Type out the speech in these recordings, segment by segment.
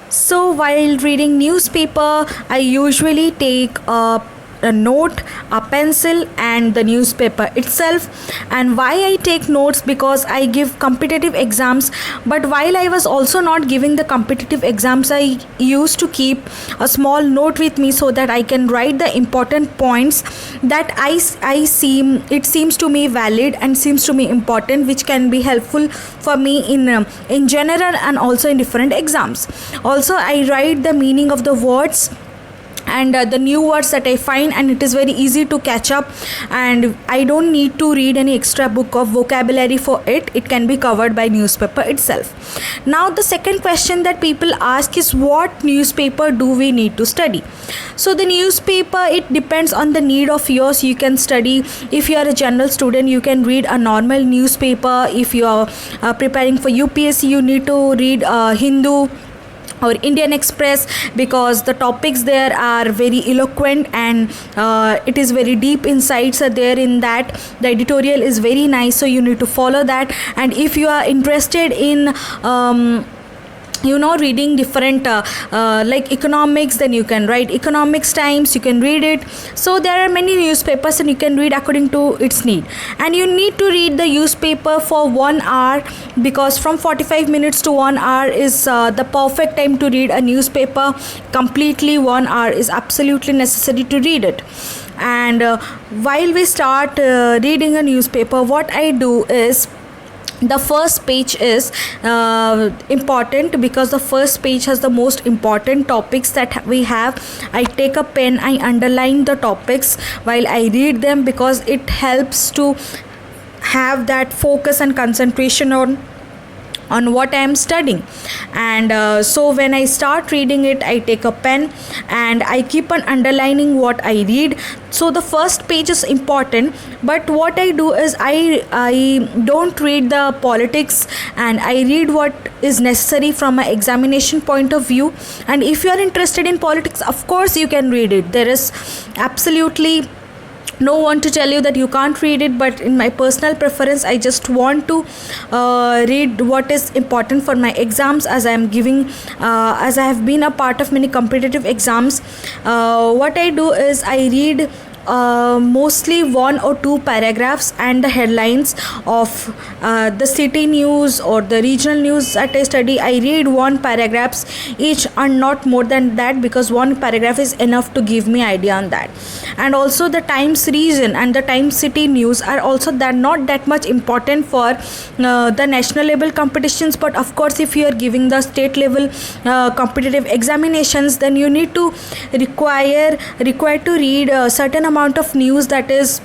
So while reading newspaper, I usually take a note, a pencil, and the newspaper itself. And why I take notes, because I give competitive exams. But while I was also not giving the competitive exams, I used to keep a small note with me so that I can write the important points that I seem it seems to me valid and seems to me important, which can be helpful for me in general and also in different exams. Also, I write the meaning of the words and the new words that I find, and it is very easy to catch up, and I don't need to read any extra book of vocabulary for it. It can be covered by newspaper itself. Now the second question that people ask is, what newspaper do we need to study? So the newspaper, it depends on the need of yours. You can study, if you are a general student, you can read a normal newspaper. If you are preparing for UPSC, you need to read Hindu or Indian Express, because the topics there are very eloquent, and it is very deep insights are there in that. The editorial is very nice, so you need to follow that. And if you are interested in reading different like economics, then you can write Economics Times, you can read it. So there are many newspapers, and you can read according to its need. And you need to read the newspaper for 1 hour, because from 45 minutes to 1 hour is the perfect time to read a newspaper completely. 1 hour is absolutely necessary to read it. And while we start reading a newspaper, what I do is, the first page is important, because the first page has the most important topics that we have. I take a pen, I underline the topics while I read them, because it helps to have that focus and concentration on what I am studying. And so when I start reading it, I take a pen and I keep on underlining what I read. So the first page is important, but what I do is I don't read the politics, and I read what is necessary from an examination point of view. And if you are interested in politics, of course you can read it. There is absolutely no one to tell you that you can't read it, but in my personal preference, I just want to read what is important for my exams, as I am giving as I have been a part of many competitive exams. What I do is I read mostly 1 or 2 paragraphs and the headlines of the city news or the regional news that I study. I read 1 paragraphs each and not more than that, because 1 paragraph is enough to give me idea on that. And also the Times region and the Times city news are also not that much important for the national level competitions. But of course, if you are giving the state level competitive examinations, then you need to required to read a certain amount of news that is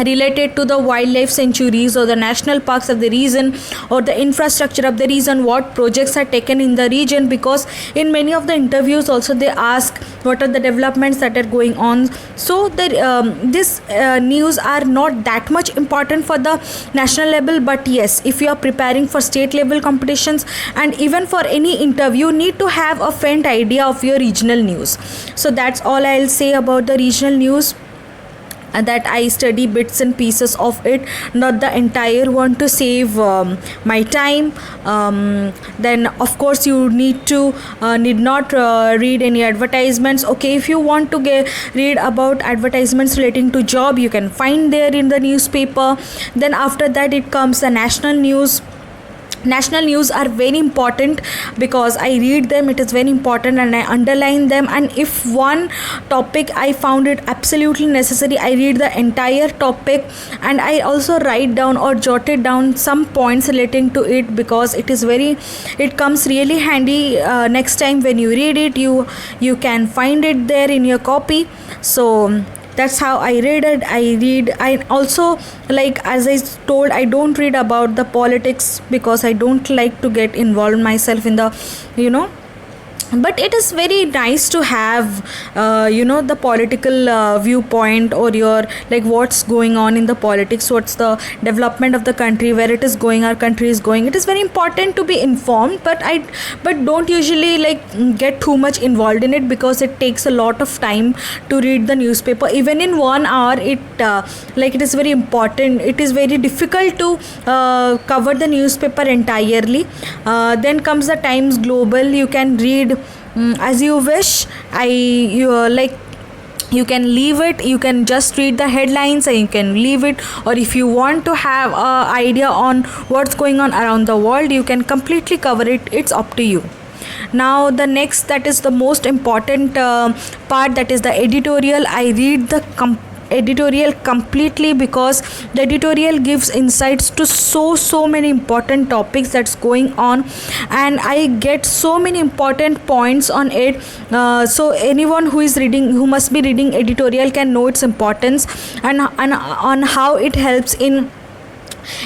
related to the wildlife sanctuaries or the national parks of the region, or the infrastructure of the region, what projects are taken in the region, because in many of the interviews also they ask what are the developments that are going on. So this news are not that much important for the national level, but yes, if you are preparing for state level competitions and even for any interview, you need to have a faint idea of your regional news. So that's all I'll say about the regional news, that I study bits and pieces of it, not the entire one, to save my time. Then of course you need not read any advertisements. Okay, if you want to read about advertisements relating to job, you can find there in the newspaper. Then after that it comes the national news. National news are very important because I read them. It is very important and I underline them. And if one topic I found it absolutely necessary, I read the entire topic, and I also write down or jotted down some points relating to it, because it comes really handy next time when you read it. You can find it there in your copy. So that's how I read it. I also, like as I told, I don't read about the politics because I don't like to get involved myself in the but it is very nice to have the political viewpoint, or your, like, what's going on in the politics, what's the development of the country, where it is going, our country is going. It is very important to be informed, but don't usually get too much involved in it, because it takes a lot of time to read the newspaper. Even in 1 hour, it is very important. It is very difficult to cover the newspaper entirely. Then comes the Times Global. You can read as you wish. You like, you can leave it, you can just read the headlines and you can leave it, or if you want to have a idea on what's going on around the world, you can completely cover it. It's up to you. Now the next, that is the most important part, that is the editorial. I read the editorial completely, because the editorial gives insights to so many important topics that's going on, and I get so many important points on it. So anyone who is reading, who must be reading editorial, can know its importance, and on how it helps in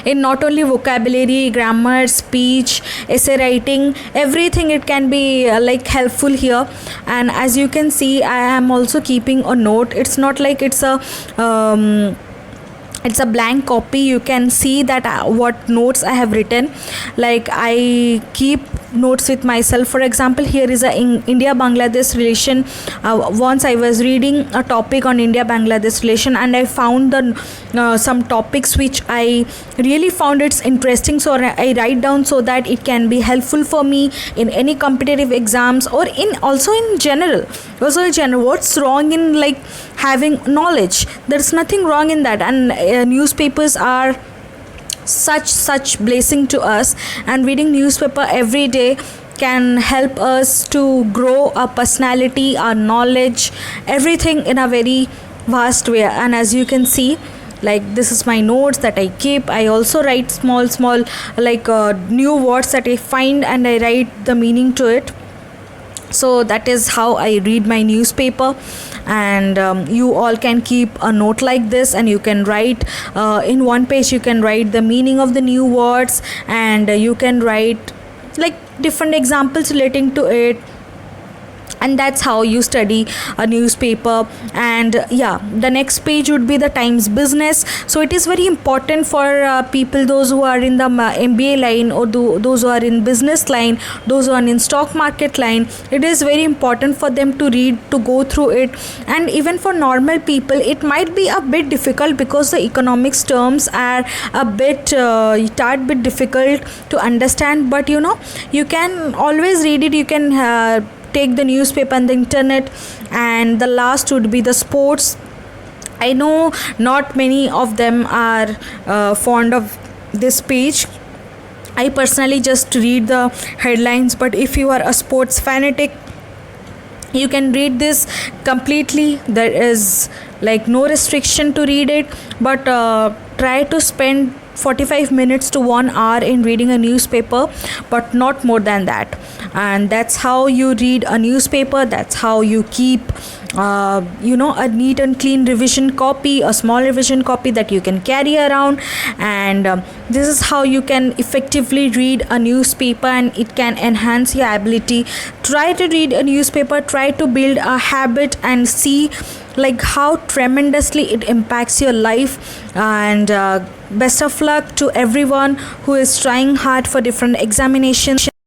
not only vocabulary, grammar, speech, essay writing, everything. It can be like helpful here. And as you can see, I am also keeping a note. It's not like it's a blank copy. You can see that what notes I have written. Like, I keep notes with myself. For example, here is a India Bangladesh relation. Once I was reading a topic on India Bangladesh relation, and I found some topics which I really found it's interesting, so I write down so that it can be helpful for me in any competitive exams, or in general. What's wrong in like having knowledge? There's nothing wrong in that. And newspapers are such blessing to us, and reading newspaper every day can help us to grow our personality, our knowledge, everything in a very vast way. And as you can see, like, this is my notes that I keep. I also write small like new words that I find, and I write the meaning to it. So that is how I read my newspaper. And you all can keep a note like this, and you can write in one page, you can write the meaning of the new words, and you can write like different examples relating to it. And that's how you study a newspaper. And the next page would be the Times Business. So it is very important for people, those who are in the MBA line, or those who are in business line, those who are in stock market line. It is very important for them to read, to go through it. And even for normal people, it might be a bit difficult, because the economics terms are a bit bit difficult to understand. But you can always read it. You can take the newspaper on the internet. And the last would be the sports. I know not many of them are fond of this page. I personally just read the headlines, but if you are a sports fanatic, you can read this completely. There is like no restriction to read it, but try to spend 45 minutes to 1 hour in reading a newspaper, but not more than that. And that's how you read a newspaper. That's how you keep a neat and clean revision copy, a small revision copy that you can carry around. And this is how you can effectively read a newspaper, and it can enhance your ability. Try to read a newspaper, try to build a habit, and see like how tremendously it impacts your life. And best of luck to everyone who is trying hard for different examinations.